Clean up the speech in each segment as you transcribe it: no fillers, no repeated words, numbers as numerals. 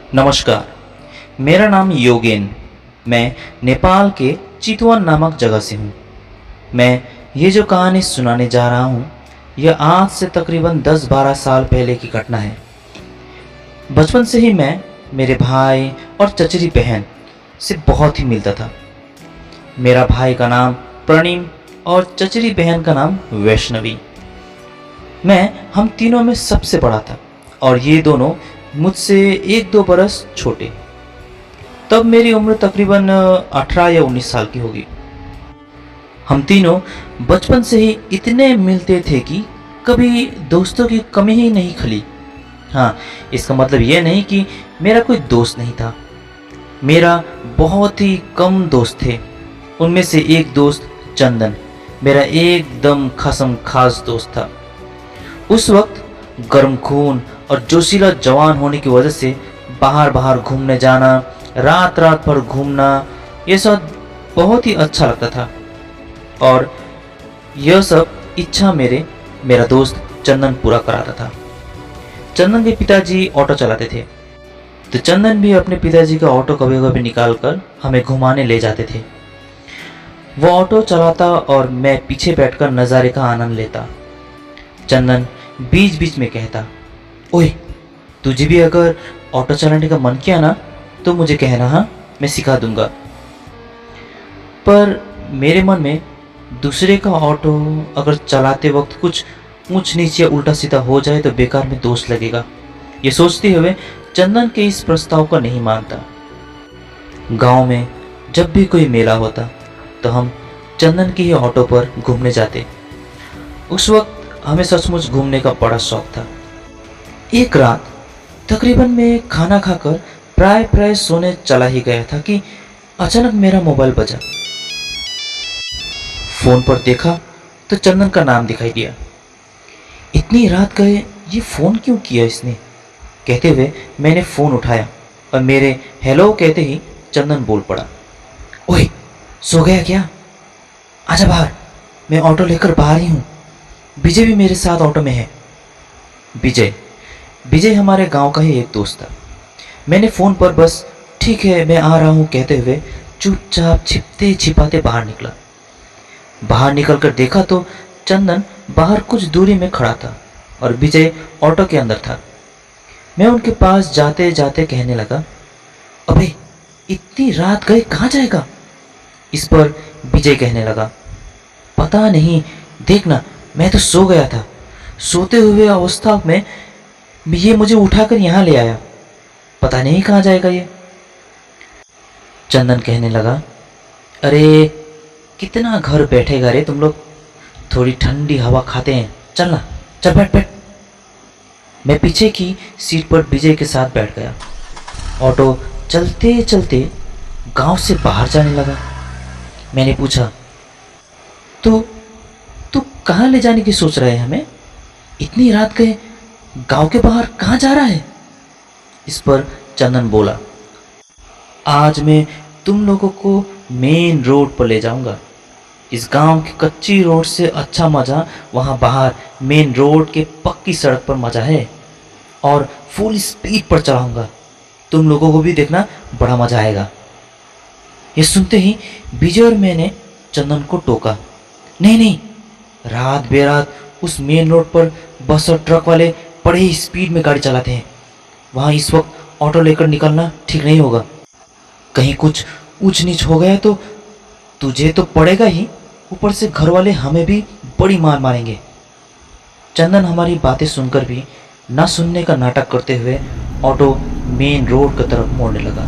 नमस्कार, मेरा नाम योगेन। मैं नेपाल के चितवन नामक जगह से हूँ। मैं ये जो कहानी सुनाने जा रहा हूँ, यह आज से तकरीबन 10-12 साल पहले की घटना है। बचपन से ही मैं मेरे भाई और चचेरी बहन से बहुत ही मिलता था। मेरा भाई का नाम प्रणीम और चचेरी बहन का नाम वैष्णवी। हम तीनों में सबसे बड़ा था और ये दोनों मुझसे 1-2 बरस छोटे। तब मेरी उम्र तकरीबन 18 या 19 साल की होगी। हम तीनों बचपन से ही इतने मिलते थे कि कभी दोस्तों की कमी ही नहीं खली। हाँ, इसका मतलब ये नहीं कि मेरा कोई दोस्त नहीं था। मेरा बहुत ही कम दोस्त थे। उनमें से एक दोस्त चंदन मेरा एकदम खसम खास दोस्त था। उस वक्त गर्म खून और जोशीला जवान होने की वजह से बाहर बाहर घूमने जाना, रात रात भर घूमना, ये सब बहुत ही अच्छा लगता था। और यह सब इच्छा मेरा दोस्त चंदन पूरा कराता था। चंदन के पिताजी ऑटो चलाते थे, तो चंदन भी अपने पिताजी का ऑटो कभी कभी निकाल कर हमें घुमाने ले जाते थे। वो ऑटो चलाता और मैं पीछे बैठकर नज़ारे का आनंद लेता। चंदन बीच बीच में कहता, ओए, तुझे भी अगर ऑटो चलाने का मन किया ना तो मुझे कहना, हाँ, मैं सिखा दूंगा। पर मेरे मन में दूसरे का ऑटो अगर चलाते वक्त कुछ ऊंच नीच या उल्टा सीधा हो जाए तो बेकार में दोष लगेगा, ये सोचते हुए चंदन के इस प्रस्ताव को नहीं मानता। गांव में जब भी कोई मेला होता तो हम चंदन के ही ऑटो पर घूमने जाते। उस वक्त हमें सचमुच घूमने का बड़ा शौक था। एक रात तकरीबन मैं खाना खाकर प्राय सोने चला ही गया था कि अचानक मेरा मोबाइल बजा। फोन पर देखा तो चंदन का नाम दिखाई दिया। इतनी रात गए ये फोन क्यों किया इसने, कहते हुए मैंने फोन उठाया और मेरे हेलो कहते ही चंदन बोल पड़ा, ओए, सो गया क्या? आजा बाहर, मैं ऑटो लेकर बाहर ही हूँ। विजय भी मेरे साथ ऑटो में है। विजय हमारे गांव का ही एक दोस्त था। मैंने फ़ोन पर बस ठीक है मैं आ रहा हूँ कहते हुए चुपचाप छिपते छिपाते बाहर निकला। बाहर निकलकर देखा तो चंदन बाहर कुछ दूरी में खड़ा था और विजय ऑटो के अंदर था। मैं उनके पास जाते जाते कहने लगा, अबे, इतनी रात गए कहाँ जाएगा? इस पर विजय कहने लगा, पता नहीं, देखना, मैं तो सो गया था। सोते हुए अवस्था में ये मुझे उठाकर यहाँ ले आया, पता नहीं कहाँ जाएगा ये। चंदन कहने लगा, अरे कितना घर बैठेगा रे तुम लोग, थोड़ी ठंडी हवा खाते हैं, चलना, चल बैठ बैठ। मैं पीछे की सीट पर विजय के साथ बैठ गया। ऑटो चलते चलते गांव से बाहर जाने लगा। मैंने पूछा, तो तू कहाँ ले जाने की सोच रहा है हमें? इतनी रात गए गांव के बाहर कहाँ जा रहा है? इस पर चंदन बोला, आज मैं तुम लोगों को मेन रोड पर ले जाऊंगा। इस गांव की कच्ची रोड से अच्छा मज़ा वहाँ बाहर मेन रोड के पक्की सड़क पर मज़ा है और फुल स्पीड पर चलाऊंगा। तुम लोगों को भी देखना, बड़ा मज़ा आएगा। ये सुनते ही विजय और मैंने चंदन को टोका, नहीं नहीं, रात बेरात उस मेन रोड पर बस और ट्रक वाले बड़े ही स्पीड में गाड़ी चलाते हैं। वहाँ इस वक्त ऑटो लेकर निकलना ठीक नहीं होगा। कहीं कुछ ऊंच नीच हो गया तो तुझे तो पड़ेगा ही, ऊपर से घर वाले हमें भी बड़ी मार मारेंगे। चंदन हमारी बातें सुनकर भी ना सुनने का नाटक करते हुए ऑटो मेन रोड की तरफ मोड़ने लगा।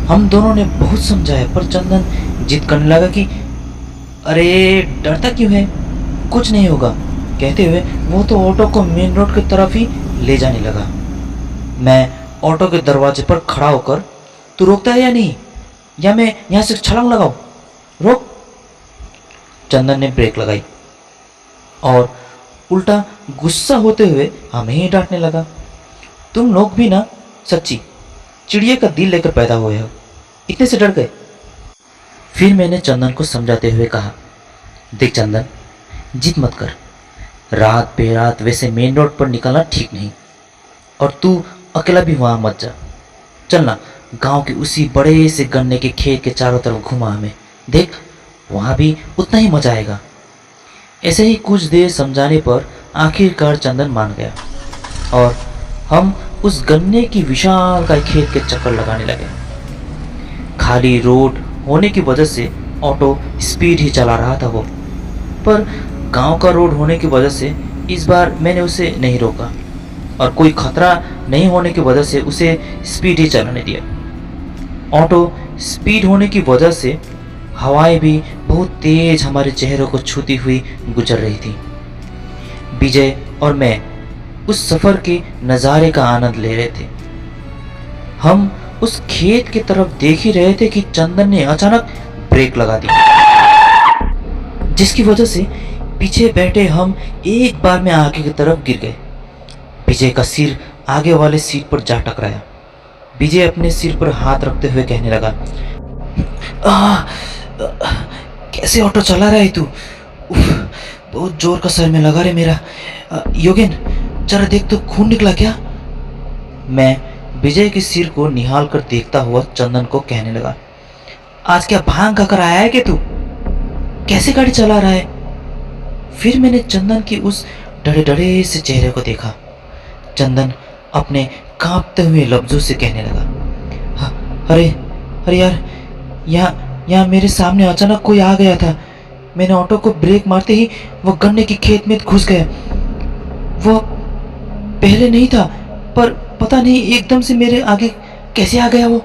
हम दोनों ने बहुत समझाया पर चंदन जिद करने लगा कि अरे डरता क्यों है, कुछ नहीं होगा, कहते हुए वो तो ऑटो को मेन रोड की तरफ ही ले जाने लगा। मैं ऑटो के दरवाजे पर खड़ा होकर, तू रोकता है या नहीं, या मैं यहाँ से छलांग लगाऊं? रोक। चंदन ने ब्रेक लगाई और उल्टा गुस्सा होते हुए हमें ही डांटने लगा, तुम लोग भी ना सच्ची चिड़िया का दिल लेकर पैदा हुए हो, इतने से डर गए। फिर मैंने चंदन को समझाते हुए कहा, देख चंदन, जिद मत कर, रात बेरात वैसे मेन रोड पर निकलना ठीक नहीं, और तू अकेला भी वहाँ मत जा, चलना, गांव के उसी बड़े से गन्ने के खेत के चारों तरफ घुमा हमें, देख वहां भी उतना ही मजा आएगा। ऐसे ही कुछ देर समझाने पर आखिरकार चंदन मान गया और हम उस गन्ने की विशाल का खेत के चक्कर लगाने लगे। खाली रोड होने की वजह से ऑटो स्पीड ही चला रहा था वो, पर गांव का रोड होने की वजह से इस बार मैंने उसे नहीं रोका और कोई खतरा नहीं होने की वजह से उसे स्पीड ही चलाने दिया। ऑटो स्पीड होने की वजह से हवाएं भी बहुत तेज हमारे चेहरों को छूती हुई गुजर रही थी। विजय और मैं उस सफर के नज़ारे का आनंद ले रहे थे। हम उस खेत की तरफ देख ही रहे थे कि चंदन ने अचानक ब्रेक लगा दी, जिसकी वजह से पीछे बैठे हम एक बार में आगे की तरफ गिर गए। विजय का सिर आगे वाले सीट पर जा टकराया। विजय अपने सिर पर हाथ रखते हुए कहने लगा, कैसे ऑटो चला रहा है तू? बहुत जोर का सर में लगा रे मेरा। योगेन जरा देख तो खून निकला क्या? मैं विजय के सिर को निहाल कर देखता हुआ चंदन को कहने लगा, आज क्या भांग खाकर आया है कि तू? कैसे गाड़ी चला रहा है? फिर मैंने चंदन की उस डरे डरे से चेहरे को देखा। चंदन अपने कांपते हुए लफ्जों से कहने लगा, अरे अरे यार, यहाँ मेरे सामने अचानक कोई आ गया था। मैंने ऑटो को ब्रेक मारते ही वो गन्ने की खेत में घुस गया। वो पहले नहीं था, पर पता नहीं एकदम से मेरे आगे कैसे आ गया वो।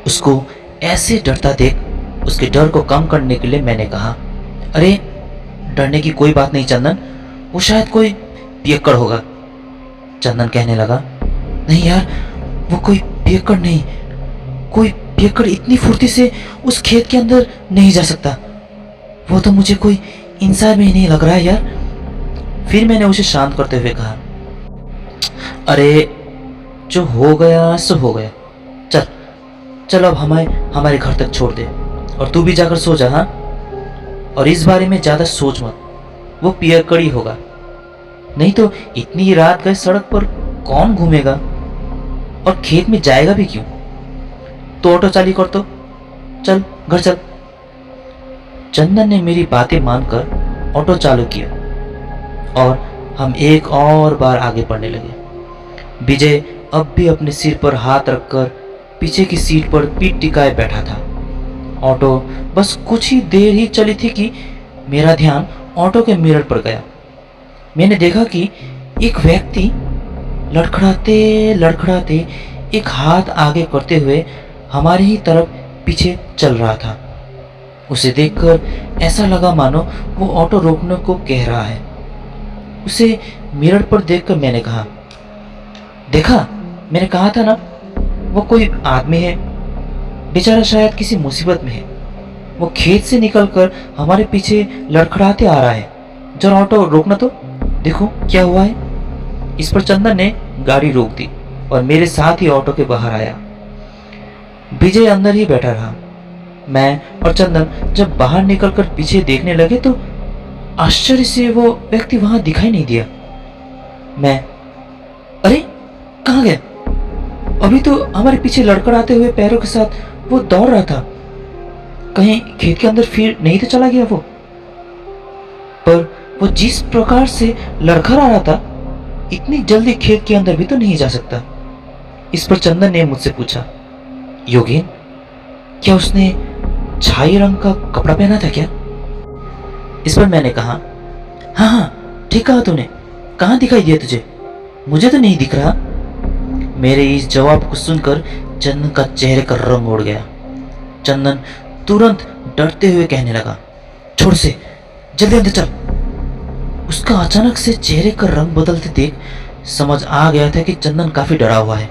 उसको ऐसे डरता देख उसके डर को कम करने के लिए मैंने कहा, अरे डरने की कोई बात नहीं चंदन, वो शायद कोई पियक्कड़ होगा। चंदन कहने लगा, नहीं यार, वो कोई पियक्कड़ नहीं, कोई पियक्कड़ इतनी फुर्ती से उस खेत के अंदर नहीं जा सकता। वो तो मुझे कोई इंसान में ही नहीं लग रहा है यार। फिर मैंने उसे शांत करते हुए कहा, अरे जो हो गया सो हो गया, चल चल अब हमें हमारे घर तक छोड़ दे और तू भी जाकर सो जा। हाँ, और इस बारे में ज्यादा सोच मत, वो पियक्कड़ ही होगा। नहीं तो इतनी रात गए सड़क पर कौन घूमेगा और खेत में जाएगा भी क्यों? तो ऑटो चालू कर, तो चल घर चल। चंदन ने मेरी बातें मानकर ऑटो चालू किया और हम एक और बार आगे बढ़ने लगे। विजय अब भी अपने सिर पर हाथ रखकर पीछे की सीट पर पीठ टिकाए बैठा था। ऑटो बस कुछ ही देर ही चली थी कि मेरा ध्यान ऑटो के मिरर पर गया। मैंने देखा कि एक व्यक्ति लड़खड़ाते लड़खड़ाते एक हाथ आगे करते हुए हमारी ही तरफ पीछे चल रहा था। उसे देखकर ऐसा लगा मानो वो ऑटो रोकने को कह रहा है। उसे मिरर पर देखकर मैंने कहा, देखा, मैंने कहा था ना, वो कोई आदमी है, बेचारा शायद किसी मुसीबत में है। वो खेत से निकलकर हमारे पीछे लड़खड़ाते आ रहा है। जरा ऑटो रोकना तो, देखो क्या हुआ है। इस पर चंदन ने गाड़ी रोक दी और मेरे साथ ही ऑटो के बाहर आया। विजय अंदर ही बैठा रहा। मैं और चंदन जब बाहर निकलकर पीछे देखने लगे तो आश्चर्य से वो व्यक्ति वहां दिखाई नहीं दिया। मैं, अरे कहाँ गया? अभी तो हमारे पीछे लड़खड़ाते हुए पैरों के साथ वो दौड़ रहा था। कहीं खेत के अंदर फिर नहीं तो चला गया वो? पर वो जिस प्रकार से लड़खड़ा रहा था, इतनी जल्दी खेत के अंदर भी तो नहीं जा सकता। इस पर चंदन ने मुझसे पूछा, योगेन, क्या उसने छाई रंग का कपड़ा पहना था क्या? इस पर मैंने कहा, हाँ हाँ ठीक कहा तूने, कहाँ दिखाई दिया तुझे? मुझे तो नहीं दिख रहा। मेरे इस जवाब को सुनकर चंदन का चेहरे का रंग उड़ गया। चंदन तुरंत डरते हुए कहने लगा, छोड़ से, जल्दी अंदर चल। उसका अचानक से चेहरे का रंग बदलते देख समझ आ गया था कि चंदन काफी डरा हुआ है।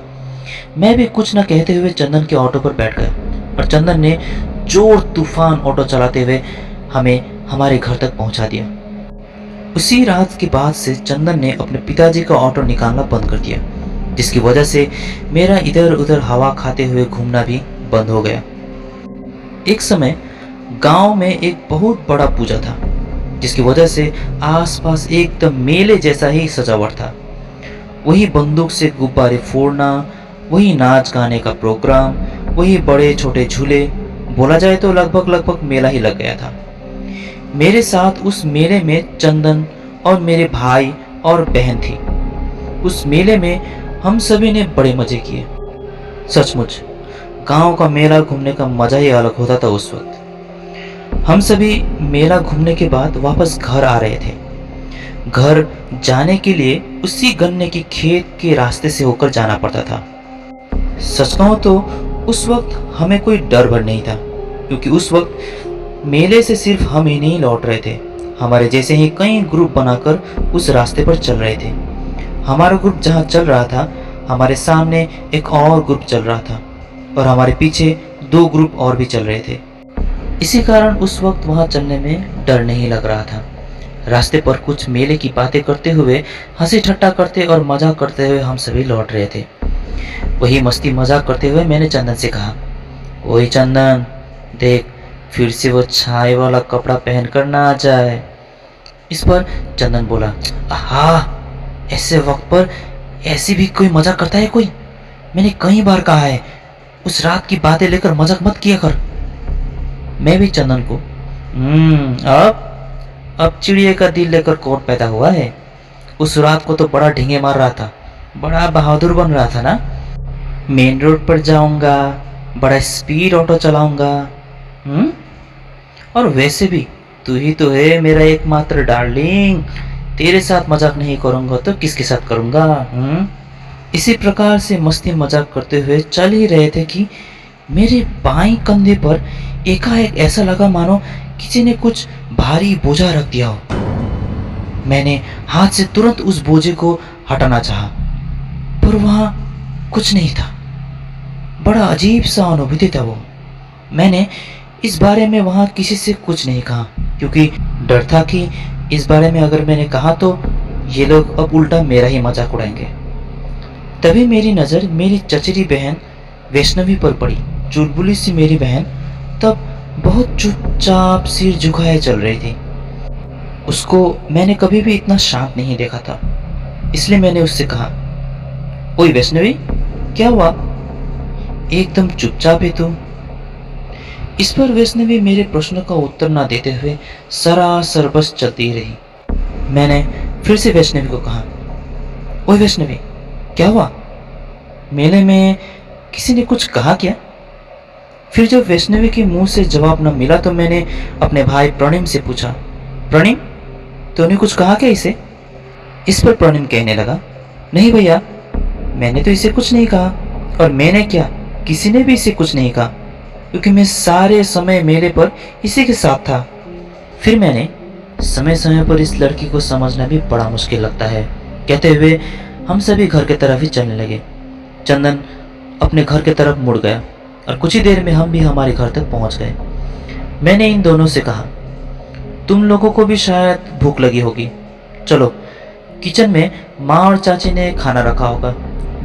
मैं भी कुछ न कहते हुए चंदन के ऑटो पर बैठ गया और चंदन ने जोर तूफान ऑटो चलाते हुए हमें हमारे घर तक पहुंचा दिया। उसी रात के बाद से चंदन ने अपने पिताजी का ऑटो निकालना बंद कर दिया, जिसकी वजह से मेरा इधर उधर हवा खाते हुए घूमना भी बंद हो गया। एक समय गांव में एक बहुत बड़ा पूजा था, जिसकी वजह से आसपास एकदम मेले जैसा ही सजावट था। वही बंदूक से गुब्बारे फोड़ना, वही नाच गाने का प्रोग्राम, वही बड़े छोटे झूले, बोला जाए तो लगभग लगभग मेला ही लग गया था। मेरे साथ उस मेले में चंदन और मेरे भाई और बहन थी। उस मेले में हम सभी ने बड़े मजे किए। सचमुच गांव का मेला घूमने का मजा ही अलग होता था उस वक्त। हम सभी मेला घूमने के बाद वापस घर आ रहे थे। घर जाने के लिए उसी गन्ने की खेत के रास्ते से होकर जाना पड़ता था। सच कहूं तो उस वक्त हमें कोई डर भर नहीं था, क्योंकि उस वक्त मेले से सिर्फ हम ही नहीं लौट रहे थे। हमारे जैसे ही कई ग्रुप बनाकर उस रास्ते पर चल रहे थे। हमारा ग्रुप जहाँ चल रहा था, हमारे सामने एक और ग्रुप चल रहा था और हमारे पीछे 2 ग्रुप और भी चल रहे थे। इसी कारण उस वक्त वहाँ चलने में डर नहीं लग रहा था। रास्ते पर कुछ मेले की बातें करते हुए, हंसी ठट्टा करते और मजाक करते हुए हम सभी लौट रहे थे। वही मस्ती मजाक करते हुए मैंने चंदन से कहा, ओए चंदन, देख फिर से वो छाई वाला कपड़ा पहन कर ना आ जाए। इस पर चंदन बोला, आहा, ऐसे वक्त पर ऐसी भी कोई मजाक करता है कोई? मैंने कई बार कहा है, उस रात की बातें लेकर मजाक मत किया कर। मैं भी चंदन को, अब चिड़िया का दिल लेकर कौन पैदा हुआ है? उस रात को तो बड़ा ढींगे मार रहा था, बड़ा बहादुर बन रहा था ना। मेन रोड पर जाऊंगा, बड़ा स्पीड ऑटो चलाऊंगा। और वैसे भी तू ही तो है मेरा एकमात्र डार्लिंग। तेरे साथ मजाक नहीं करूंगा तो किसके साथ करूंगा? इसी प्रकार से मस्ती मजाक करते हुए चल ही रहे थे कि मेरे बाएं कंधे पर एकाएक ऐसा लगा मानो किसी ने कुछ भारी बोझा रख दिया हो। मैंने हाथ से तुरंत उस बोझे को हटाना चाहा, पर वहां कुछ नहीं था। बड़ा अजीब सा अनुभूति था वो। मैंने इस बारे में वहां किसी से कुछ नहीं कहा, क्योंकि डर था कि इस बारे में अगर मैंने कहा तो ये लोग अब उल्टा मेरा ही मजाक उड़ाएंगे। तभी मेरी नज़र मेरी चचेरी बहन वैष्णवी पर पड़ी। चुलबुली सी मेरी बहन तब बहुत चुपचाप सिर झुकाए चल रही थी। उसको मैंने कभी भी इतना शांत नहीं देखा था, इसलिए मैंने उससे कहा, ओए वैष्णवी, क्या हुआ? एकदम चुपचाप है तू। इस पर वैष्णवी मेरे प्रश्न का उत्तर ना देते हुए सरासर बस चलती रही। मैंने फिर से वैष्णवी को कहा, ओए वैष्णवी, क्या हुआ? मेले में किसी ने कुछ कहा क्या? फिर जब वैष्णवी के मुंह से जवाब न मिला तो मैंने अपने भाई प्रणिम से पूछा, प्रणिम, तूने कुछ कहा क्या इसे? इस पर प्रणिम कहने लगा, नहीं भैया, मैंने तो इसे कुछ नहीं कहा। और मैंने क्या, किसी ने भी इसे कुछ नहीं कहा, क्योंकि मैं सारे समय मेले पर इसी के साथ था। फिर मैंने, समय समय पर इस लड़की को समझना भी बड़ा मुश्किल लगता है, कहते हुए हम सभी घर की तरफ ही चलने लगे। चंदन अपने घर की तरफ मुड़ गया और कुछ ही देर में हम भी हमारे घर तक पहुंच गए। मैंने इन दोनों से कहा, तुम लोगों को भी शायद भूख लगी होगी, चलो किचन में माँ और चाची ने खाना रखा होगा,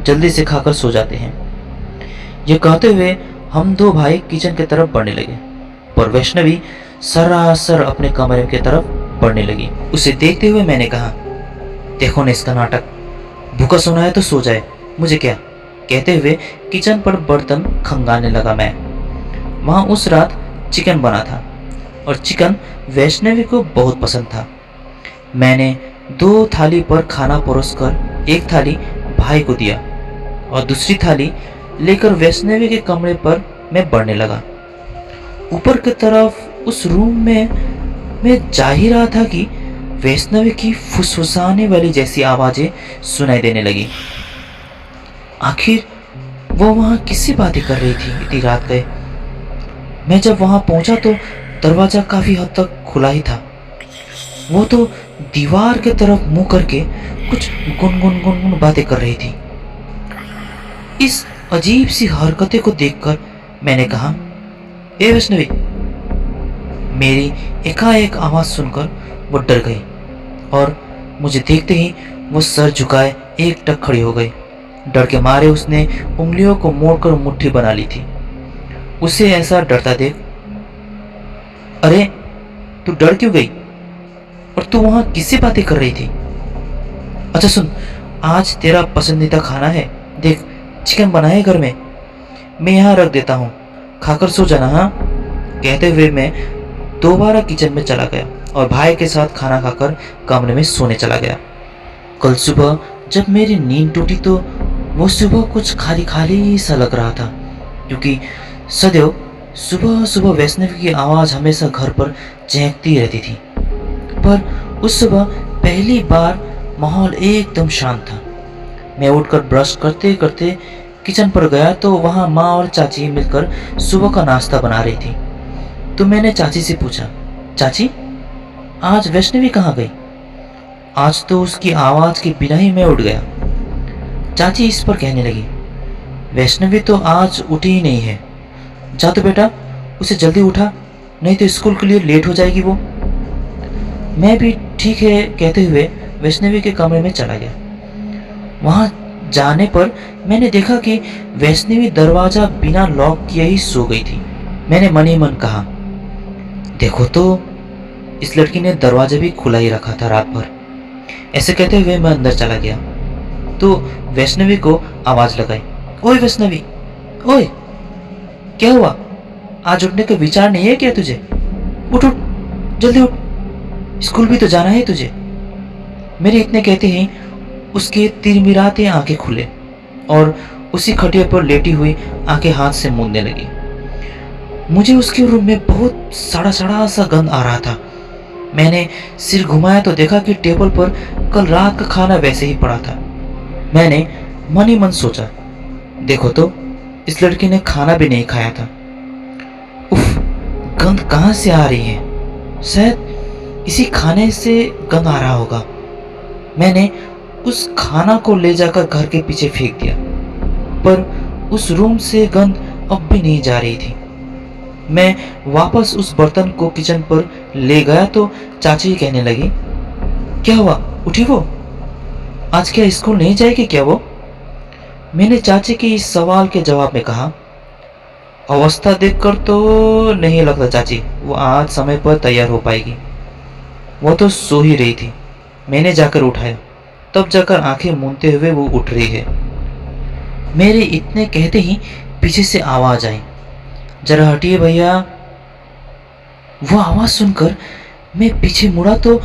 जल्दी से खाकर सो जाते हैं। ये कहते हुए हम 2 भाई किचन की तरफ बढ़ने लगे, पर वैष्णवी सरासर अपने कमरे की तरफ बढ़ने लगी। उसे देखते हुए मैंने कहा, देखो न इसका नाटक, भूखा सोना है तो सो जाए, मुझे क्या, कहते हुए किचन पर बर्तन खंगाने लगा मैं। वहाँ उस रात चिकन बना था और चिकन वैष्णवी को बहुत पसंद था। मैंने 2 थाली पर खाना परोसकर एक थाली भाई को दिया और दूसरी थाली लेकर वैष्णवी के कमरे पर मैं बढ़ने लगा। ऊपर की तरफ उस रूम में मैं जा ही रहा था कि वैष्णवी की फुसफुसाने वाली जैसी आवाजें सुनाई देने लगी। आखिर वो वहां किससे बातें कर रही थी इतनी रात गए? मैं जब वहां पहुंचा तो दरवाजा काफी हद तक खुला ही था। वो तो दीवार के तरफ मुंह करके कुछ गुनगुन बातें कर रही थी। इस अजीब सी हरकतें को देखकर मैंने कहा, ए वैष्णवी। मेरी एकाएक आवाज सुनकर वो डर गई और मुझे देखते ही वो सर झुकाए एकटक खड़ी हो गई। डर के मारे उसने उंगलियों को मोड़कर मुट्ठी बना ली थी। उसे ऐसा डरता देख, अरे तू डर क्यों गई? और तू वहां किससे बातें कर रही थी? अच्छा सुन, आज तेरा पसंदीदा खाना है, देख चिकन बनाए घर में? मैं यहाँ रख देता हूँ, खाकर सो जाना। हाँ, कहते हुए मैं दोबारा किचन में चला गया और भाई के साथ खाना खाकर कमरे में सोने चला गया। कल सुबह जब मेरी नींद टूटी तो वो सुबह कुछ खाली खाली सा लग रहा था, क्योंकि सदैव सुबह सुबह वैष्णवी की आवाज़ हमेशा घर पर चहकती रहती थी। पर उस सुबह पहली बार माहौल एकदम शांत था। मैं उठकर ब्रश करते करते किचन पर गया तो वहाँ माँ और चाची मिलकर सुबह का नाश्ता बना रही थी। तो मैंने चाची से पूछा, चाची आज वैष्णवी कहाँ गई? आज तो उसकी आवाज़ के बिना ही मैं उठ गया। चाची इस पर कहने लगी, वैष्णवी तो आज उठी ही नहीं है। जा तो बेटा उसे जल्दी उठा, नहीं तो स्कूल के लिए लेट हो जाएगी वो। मैं भी ठीक है कहते हुए वैष्णवी के कमरे में चला गया। वहाँ जाने पर मैंने देखा कि वैष्णवी दरवाज़ा बिना लॉक किए ही सो गई थी। मैंने मन ही मन कहा, देखो तो इस लड़की ने दरवाजा भी खुला ही रखा था रात भर। ऐसे कहते हुए मैं अंदर चला गया तो वैष्णवी को आवाज़ लगाई, ओए वैष्णवी, ओए क्या हुआ? आज उठने का विचार नहीं है क्या तुझे? उठ उठ, जल्दी उठ, स्कूल भी तो जाना है तुझे। मेरे इतने कहते ही उसके तिरमिराते आंखें खुले और उसी खटिया पर लेटी हुई आंखें हाथ से मूंदने लगी। मुझे उसके रूम में बहुत सड़ा सड़ा सा गंध आ रहा था। मैंने सिर घुमाया तो देखा कि टेबल पर कल रात का खाना वैसे ही पड़ा था। मैंने मन ही मन सोचा, देखो तो इस लड़की ने खाना भी नहीं खाया था। उफ, गंध कहाँ से आ रही है? शायद इसी खाने से गंध आ रहा होगा। मैंने उस खाना को ले जाकर घर के पीछे फेंक दिया, पर उस रूम से गंध अब भी नहीं जा रही थी। मैं वापस उस बर्तन को किचन पर ले गया तो चाची कहने लगी, क्या हुआ, उठी वो? आज क्या स्कूल नहीं जाएगी क्या वो? मैंने चाची के इस सवाल के जवाब में कहा, अवस्था देखकर तो नहीं लगता चाची वो आज समय पर तैयार हो पाएगी। वो तो सो ही रही थी, मैंने जाकर उठाया, तब जाकर आंखें मूंदते हुए वो उठ रही है। मेरे इतने कहते ही पीछे से आवाज आई, जरा हटिए भैया। वो आवाज सुनकर मैं पीछे मुड़ा तो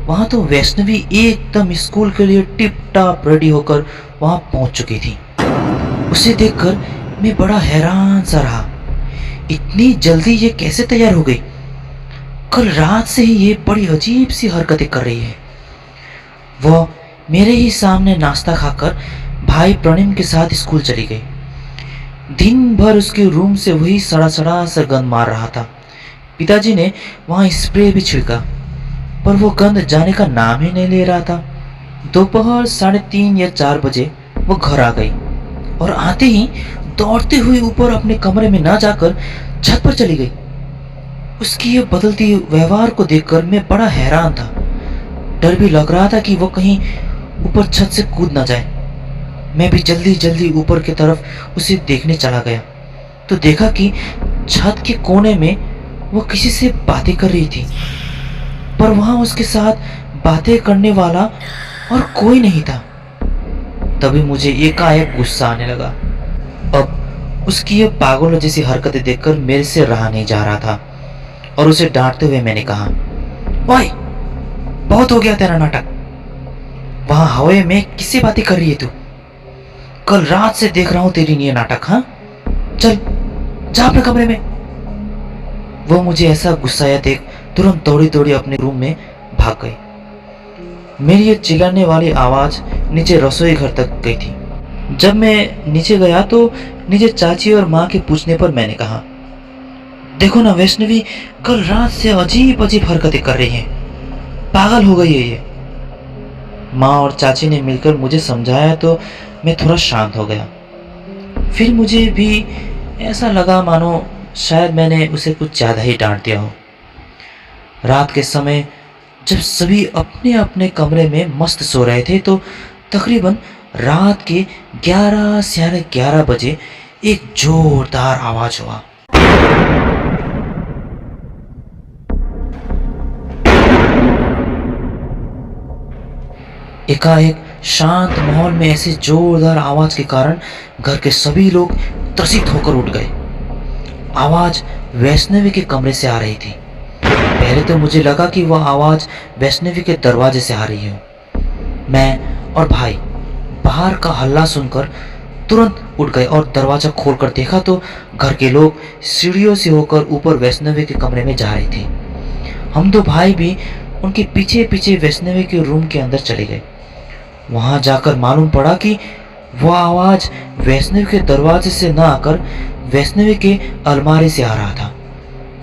वहां तो वैष्णवी एकदम स्कूल के लिए टिप टाप रेडी होकर वहां पहुंच चुकी थी। उसे देखकर मैं बड़ा हैरान सा रहा, इतनी जल्दी ये कैसे तैयार हो गई? कल रात से ही ये बड़ी अजीब सी हरकतें कर रही है। वह मेरे ही सामने नाश्ता खाकर भाई प्रणिम के साथ स्कूल चली गई। दिन भर उसके रूम से वही सड़ा सड़ा सा गंध मार रहा था। पिताजी ने वहां स्प्रे भी छिड़का, पर वो गंध जाने का नाम ही नहीं ले रहा था। दोपहर 3:30 या 4 बजे वो घर आ गई और आते ही दौड़ते हुए ऊपर अपने कमरे में ना जाकर छत पर चली गई। उसकी ये बदलती व्यवहार को देखकर मैं बड़ा हैरान था। डर भी लग रहा था कि वो कहीं ऊपर छत से कूद ना जाए। मैं भी जल्दी जल्दी ऊपर की तरफ उसे देखने चला गया तो देखा कि छत के कोने में वो किसी से बातें कर रही थी, पर वहां उसके साथ बातें करने वाला और कोई नहीं था। तभी मुझे एकाएक गुस्सा आने लगा। अब उसकी ये पागलों जैसी हरकतें देखकर मेरे से रहा नहीं जा रहा था और उसे डांटते हुए मैंने कहा, ओए, बहुत हो गया तेरा नाटक। वहां हवा में किससे बातें कर रही है तू? कल रात से देख रहा हूं तेरी ये नाटक। हाँ, चल जा अपने कमरे में। वो मुझे ऐसा गुस्साया देख तुरंत दौड़ी दौड़ी अपने रूम में भाग गई। मेरी ये चिल्लाने वाली आवाज नीचे रसोई घर तक गई थी। जब मैं नीचे गया तो नीचे चाची और माँ के पूछने पर मैंने कहा, देखो ना वैष्णवी कल रात से अजीब अजीब हरकतें कर रही है, पागल हो गई है ये। माँ और चाची ने मिलकर मुझे समझाया तो मैं थोड़ा शांत हो गया। फिर मुझे भी ऐसा लगा मानो शायद मैंने उसे कुछ ज़्यादा ही डांट दिया हो। रात के समय जब सभी अपने अपने कमरे में मस्त सो रहे थे तो तकरीबन रात के 11 बजे एक जोरदार आवाज हुआ। एकाएक शांत माहौल में ऐसे जोरदार आवाज के कारण घर के सभी लोग त्रसित होकर उठ गए। आवाज वैष्णवी के कमरे से आ रही थी। पहले तो मुझे लगा कि वह आवाज वैष्णवी के दरवाजे से आ रही है। मैं और भाई बाहर का हल्ला सुनकर तुरंत उठ गए और दरवाजा खोलकर देखा तो घर के लोग सीढ़ियों से होकर ऊपर वैष्णवी के कमरे में जा रही थी। हम दो भाई भी उनके पीछे पीछे वैष्णवी के रूम के अंदर चले गए। वहां जाकर मालूम पड़ा कि वह आवाज वैष्णवी के दरवाजे से न आकर वैष्णवी के अलमारी से आ रहा था।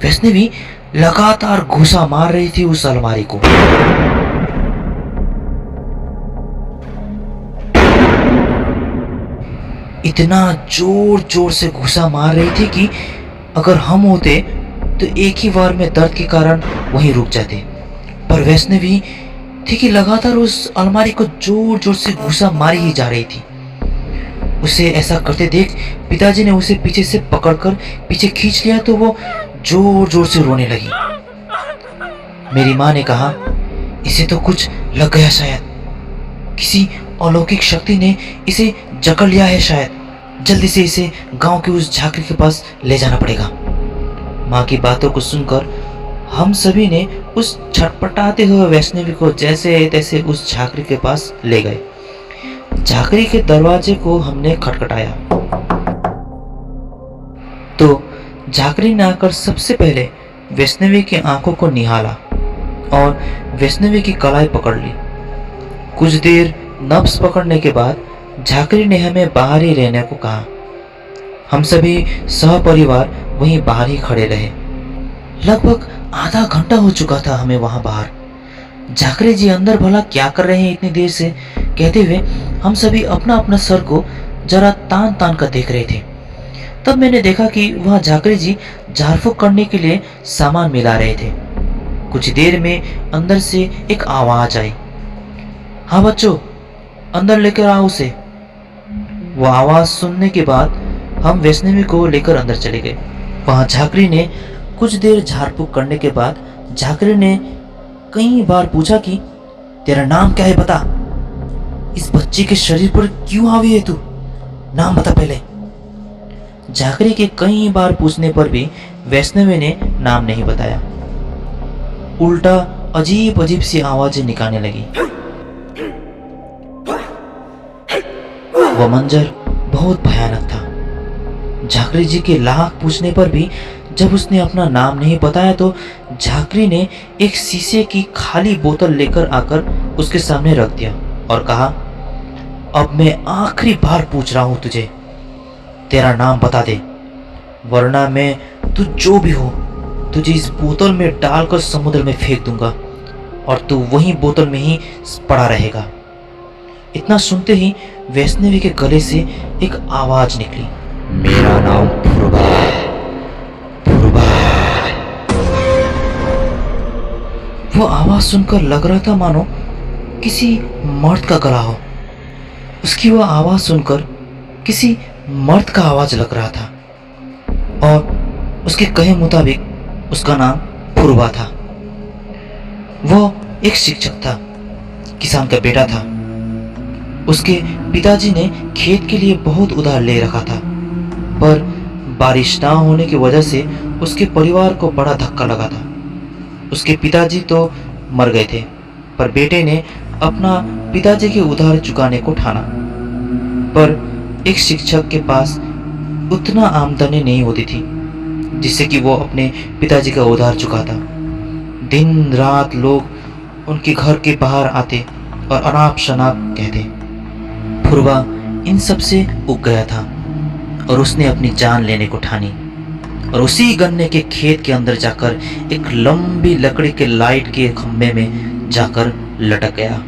वैष्णवी लगातार घूसा मार रही थी उस अलमारी को। इतना जोर जोर से घूसा मार रही थी कि अगर हम होते तो एक ही बार में दर्द के कारण वहीं रुक जाते, पर वैष्णवी थी कि लगातार उस अलमारी को जोर जोर से घूसा मारी ही जा रही थी। उसे ऐसा करते देख पिताजी ने उसे पीछे से पकड़कर पीछे खींच लिया तो वो जोर जोर से रोने लगी। मेरी माँ ने कहा, इसे तो कुछ लग गया, शायद किसी अलौकिक शक्ति ने इसे जकड़ लिया है, शायद जल्दी से इसे गांव के उस झांकरी के पास ले जाना पड़ेगा। माँ की बातों को सुनकर हम सभी ने उस छटपटाते हुए वैष्णवी को जैसे तैसे उस झांकरी के पास ले गए। झांकरी के दरवाजे को हमने खटखटाया तो झांकरी ने आकर सबसे पहले वैष्णवी की आंखों को निहाला और वैष्णवी की कलाई पकड़ ली। कुछ देर नब्ज पकड़ने के बाद झांकरी ने हमें बाहर ही रहने को कहा। हम सभी सहपरिवार वहीं बाहर ही खड़े रहे। लगभग आधा घंटा हो चुका था हमें वहां बाहर। झांकरी जी अंदर भला क्या कर रहे हैं इतनी देर से, कहते हुए हम सभी अपना अपना सर को जरा तान तान कर देख रहे थे। तब मैंने देखा कि वह झांकरी जी झाड़ फूक करने के लिए सामान मिला रहे थे। कुछ देर में अंदर से एक आवाज आई, हाँ बच्चों, अंदर लेकर आओ उसे। वह आवाज सुनने के बाद हम वैष्णवी को लेकर अंदर चले गए। वहां झांकरी ने कुछ देर झाड़ फूक करने के बाद झांकरी ने कई बार पूछा कि तेरा नाम क्या है, बता। इस बच्चे के शरीर पर क्यों हावी है तू, नाम बता पहले। झांकरी के कई बार पूछने पर भी वैष्णवी ने नाम नहीं बताया। उल्टा अजीब अजीब सी आवाजें निकालने लगी। वह मंजर बहुत भयानक था। झांकरी जी के लाख पूछने पर भी जब उसने अपना नाम नहीं बताया तो झांकरी ने एक शीशे की खाली बोतल लेकर आकर उसके सामने रख दिया और कहा, अब मैं आखिरी बार पूछ रहा हूं तुझे, तेरा नाम बता दे, वरना मैं तू जो भी हो तुझे इस बोतल में डालकर समुद्र में फेंक दूंगा और तू वहीं बोतल में ही पड़ा रहेगा। इतना सुनते ही वैष्णवी के गले से एक आवाज निकली, मेरा नाम फुरबा है, फुरबा। वो आवाज सुनकर लग रहा था मानो किसी मर्द का गला हो। उसकी वह आवाज सुनकर किसी मर्द का आवाज लग रहा था और उसके कहे मुताबिक उसका नाम फुरबा था। वो एक शिक्षक था, किसान का बेटा था। उसके पिताजी ने खेत के लिए बहुत उधार ले रखा था, पर बारिश ना होने की वजह से उसके परिवार को बड़ा धक्का लगा था। उसके पिताजी तो मर गए थे, पर बेटे ने अपना पिताजी के उधार चुकाने को ठाना। पर एक शिक्षक के पास उतना आमदनी नहीं होती थी जिससे कि वो अपने पिताजी का उधार चुकाता। दिन रात लोग उनके घर के बाहर आते और अनाप शनाप कहते। फुरबा इन सब से उग गया था और उसने अपनी जान लेने को ठानी और उसी गन्ने के खेत के अंदर जाकर एक लंबी लकड़ी के लाइट के खंभे में जाकर लटक गया।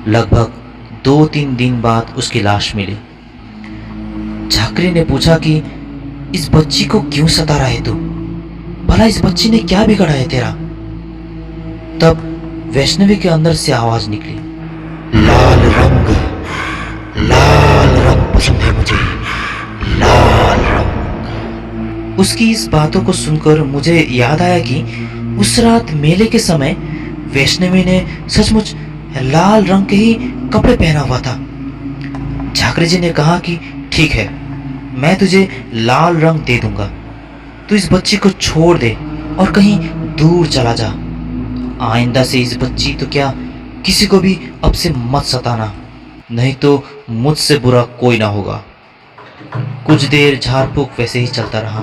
लगभग 2-3 दिन बाद उसकी लाश मिली। झांकरी ने पूछा कि इस बच्ची को क्यों सता रहा है तू, भला इस बच्ची ने क्या बिगाड़ा है तेरा। तब वैष्णवी के अंदर से आवाज निकली, लाल रंग, लाल रंग पसंद है मुझे, लाल रंग। उसकी इस बातों को सुनकर मुझे याद आया कि उस रात मेले के समय वैष्णवी ने सचमुच लाल रंग के ही कपड़े पहना हुआ था। झाकरी जी ने कहा कि ठीक है, मैं तुझे लाल रंग दे दूंगा, तू इस बच्ची को छोड़ दे और कहीं दूर चला जा। आइंदा से इस बच्ची तो क्या, किसी को भी अब से मत सताना, नहीं तो मुझसे बुरा कोई ना होगा। कुछ देर झाड़ फूक वैसे ही चलता रहा।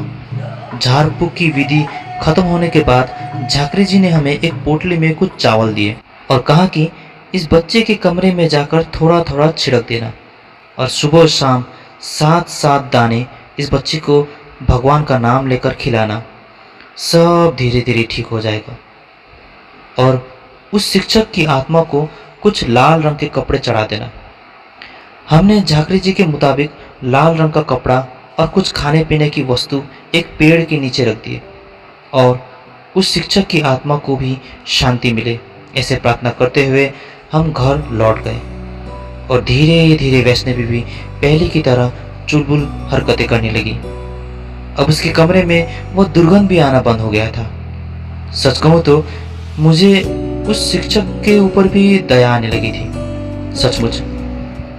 झाड़ फूक की विधि खत्म होने के बाद झाकरी जी ने हमें एक पोटली में कुछ चावल दिए और कहा कि इस बच्चे के कमरे में जाकर थोड़ा थोड़ा छिड़क देना और सुबह शाम 7-7 दाने इस बच्चे को भगवान का नाम लेकर खिलाना। सब धीरे धीरे ठीक हो जाएगा। और उस शिक्षक की आत्मा को कुछ लाल रंग के कपड़े चढ़ा देना। हमने झाकरी जी के मुताबिक लाल रंग का कपड़ा और कुछ खाने पीने की वस्तु एक पेड़ के नीचे रख दिए और उस शिक्षक की आत्मा को भी शांति मिले, ऐसे प्रार्थना करते हुए हम घर लौट गए। और धीरे धीरे वैष्णवी भी पहले की तरह चुलबुल हरकतें करने लगी। अब उसके कमरे में वो दुर्गंध भी आना बंद हो गया था। सच कहूँ तो मुझे उस शिक्षक के ऊपर भी दया आने लगी थी। सचमुच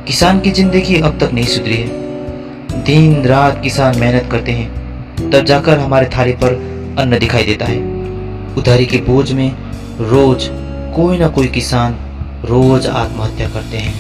किसान की जिंदगी अब तक नहीं सुधरी है। दिन रात किसान मेहनत करते हैं, तब जाकर हमारे थाली पर अन्न दिखाई देता है। उधारी के बोझ में रोज कोई ना कोई किसान रोज आत्महत्या करते हैं।